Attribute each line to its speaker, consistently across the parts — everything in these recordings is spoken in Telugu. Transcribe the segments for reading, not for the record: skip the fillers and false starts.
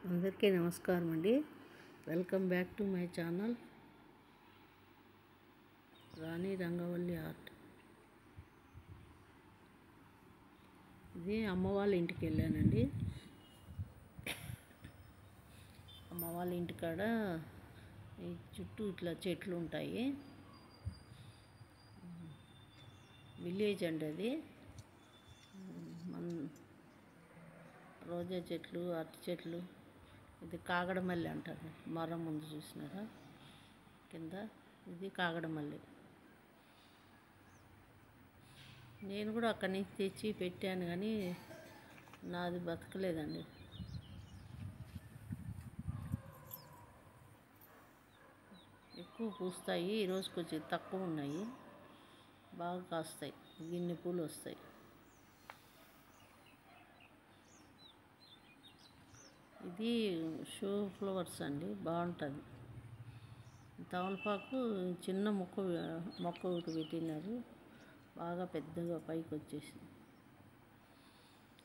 Speaker 1: అందరికీ నమస్కారం అండి. Welcome back to my channel Rani Rangavalli art. ఇది అమ్మ వాళ్ళ ఇంటికి వెళ్ళానండి. అమ్మ వాళ్ళ ఇంటికాడ ఈ చుట్టూ ఇట్లా చెట్లు ఉంటాయి. విలేజ్ అండి అది. రోజా చెట్లు, అరటి చెట్లు, ఇది కాగడమల్లి అంటారు. మరం ముందు చూసినారా కింద, ఇది కాగడమల్లి. నేను కూడా అక్కడి నుంచి తెచ్చి పెట్టాను కానీ నాది బతకలేదండి. ఎక్కువ పూస్తాయి, ఈరోజు కొంచెం తక్కువ ఉన్నాయి. బాగా కాస్తాయి, గిన్నె పూలు వస్తాయి. ఇది షో ఫ్లవర్స్ అండి, బాగుంటుంది. తమలపాకు చిన్న మొక్క ఒకటి పెట్టినారు, బాగా పెద్దగా పైకి వచ్చేసింది.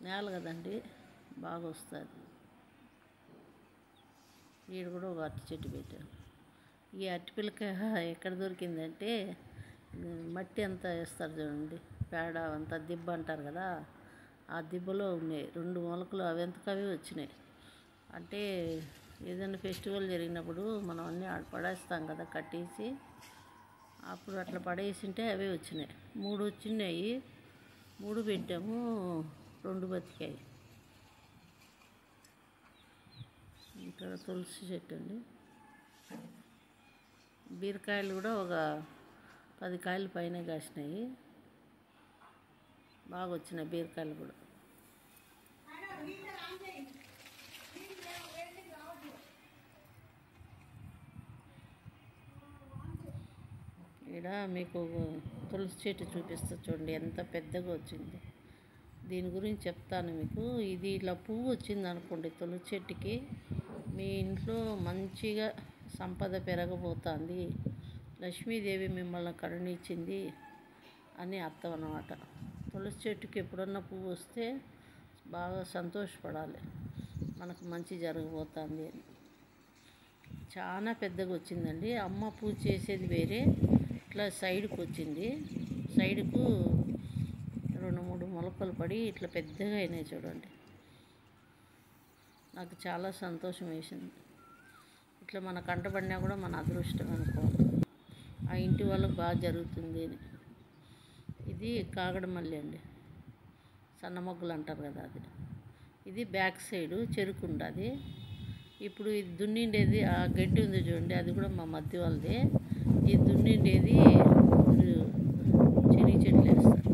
Speaker 1: నేల కదండి, బాగా వస్తుంది. ఈడ కూడా ఒక అరటి చెట్టు పెట్టారు. ఈ అరటి పిల్లక ఎక్కడ దొరికిందంటే, మట్టి అంతా వేస్తారు చూడండి, పేడ అంతా దిబ్బ అంటారు కదా, ఆ దిబ్బలో ఉన్నాయి 2 మొలకలు. అవి ఎంతకవే వచ్చినాయి. అంటే ఏదైనా ఫెస్టివల్ జరిగినప్పుడు మనం అన్నీ పడేస్తాం కదా కట్టేసి, అప్పుడు అట్లా పడేసింటే అవే వచ్చినాయి. 3 వచ్చినాయి, 3 పెట్టాము, 2 బతికాయి. ఇక్కడ తులసి చెట్టు అండి. బీరకాయలు కూడా ఒక 10 కాయలు పైన కాసినాయి, బాగా వచ్చినాయి బీరకాయలు కూడా. ఇక్కడ మీకు తులసి చెట్టు చూపిస్తా చూడండి, ఎంత పెద్దగా వచ్చింది. దీని గురించి చెప్తాను మీకు. ఇది ఇలా పువ్వు వచ్చింది అనుకోండి తులసి చెట్టుకి, మీ ఇంట్లో మంచిగా సంపద పెరగబోతుంది, లక్ష్మీదేవి మిమ్మల్ని కరుణించింది అని అర్థం అన్నమాట. తులసి చెట్టుకి ఎప్పుడన్నా పువ్వు వస్తే బాగా సంతోషపడాలి, మనకు మంచి జరగబోతుంది అని. చాలా పెద్దగా వచ్చిందండి. అమ్మ పూజ చేసేది వేరే, ఇట్లా సైడ్కి వచ్చింది. సైడ్కు 2-3 మొలకలు పడి ఇట్లా పెద్దగా అయినాయి చూడండి. నాకు చాలా సంతోషం వేసింది. ఇట్లా మన కంటపడినా కూడా మన అదృష్టం అనుకోవాలి, ఆ ఇంటి వాళ్ళకి బాగా జరుగుతుంది అని. ఇది కాగడమల్లి అండి, సన్న మొగ్గలు అంటారు కదా అది. ఇది బ్యాక్ సైడు చెరుకు ఉండదు. ఇప్పుడు ఇది దున్నిండేది, ఆ గడ్డి ఉంది చూడండి, అది కూడా మా మధ్య వాళ్ళదే. ఈ దున్నిండేది శనగ చెట్లు వేస్తారు.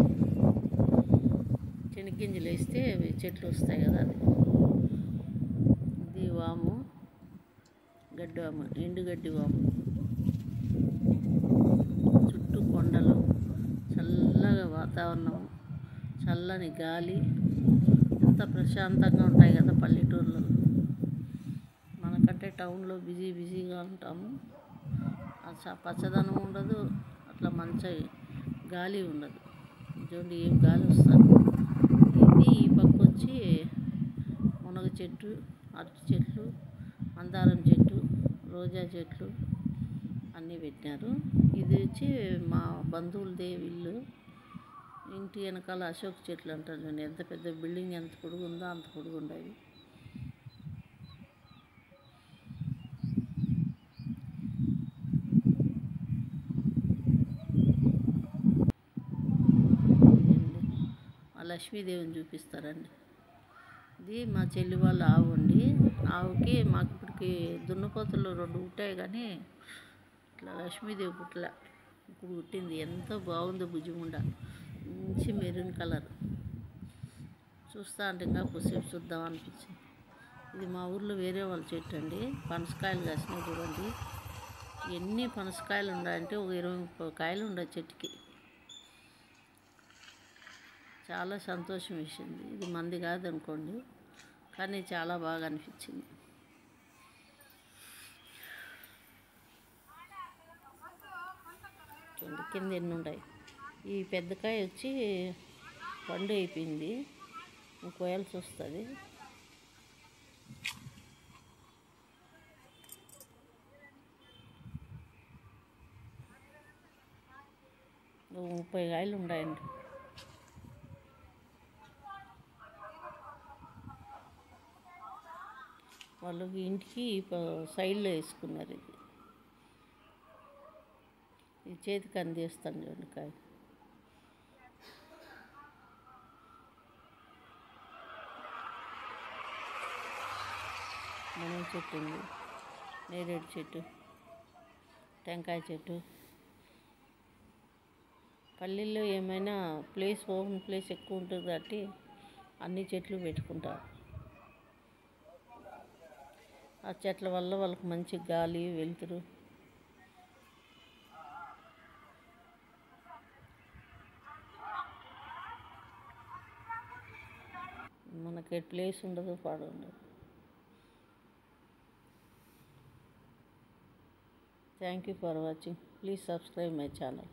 Speaker 1: శనగ్గింజలు వేస్తే అవి చెట్లు వస్తాయి కదా, అది. ఇది వాము, గడ్డి వాము, ఎండుగడ్డి వాము. చుట్టూ కొండలు, చల్లగా వాతావరణం, చల్లని గాలి, ఎంత ప్రశాంతంగా ఉంటాయి కదా పల్లెటూర్లలో. మనకంటే టౌన్లో బిజీగా ఉంటాము, పచ్చదనం ఉండదు, అట్లా మంచి గాలి ఉండదు. చూడండి ఏం గాలి వస్తుంది. ఇది ఈ పక్క వచ్చి మునగ చెట్టు, అరటి చెట్లు, మందారం చెట్టు, రోజా చెట్లు అన్నీ పెట్టినారు. ఇది వచ్చి మా బంధువులదే ఇల్లు. ఇంటి వెనకాల అశోక్ చెట్లు అంటారు చూడండి, ఎంత పెద్ద బిల్డింగ్ ఎంత పొడుగు ఉందో అంత పొడుగు ఉండేవి. లక్ష్మీదేవిని చూపిస్తారండి. ఇది మా చెల్లి వాళ్ళ ఆవు అండి. ఆవుకి మాకు ఇప్పటికి దున్నపోతులు 2 పుట్టాయి కానీ ఇట్లా లక్ష్మీదేవి పుట్టలే. ఇప్పుడు పుట్టింది, ఎంత బాగుందో భుజముండ, మంచి మెరూన్ కలర్. చూస్తా అంటే ఇంకా కొద్దిసేపు చూద్దాం అనిపించింది. ఇది మా ఊర్లో వేరే వాళ్ళ చెట్టు అండి, పనసకాయలు కాసినాయి చూడండి. ఎన్ని పనసకాయలు ఉన్నాయంటే ఒక 20-30 కాయలు ఉన్నాయి చెట్టుకి. చాలా సంతోషం వేసింది. ఇది మంది కాదనుకోండి, కానీ చాలా బాగా అనిపించింది. చూడండి కింద ఎన్ని ఉన్నాయి. ఈ పెద్దకాయ వచ్చి పండు అయిపోయింది, కోయాల్సి వస్తుంది. 30 కాయలు ఉన్నాయండి. వాళ్ళు ఇంటికి సైడ్లో వేసుకున్నారు. ఇది చేతికి అందిస్తాను చూడండి కాయ. మునగ చెట్టు ఉంది, నేరేడు చెట్టు, టెంకాయ చెట్టు. పల్లెల్లో ఏమైనా ఓపెన్ ప్లేస్ ఎక్కువ ఉంటుంది కాబట్టి అన్ని చెట్లు పెట్టుకుంటారు. ఆ చెట్ల వల్ల వాళ్ళకి మంచి గాలి, వెలుతురు. మనకి ప్లేస్ ఉండదు, పాడు ఉండదు. Thank you for watching. Please subscribe my channel.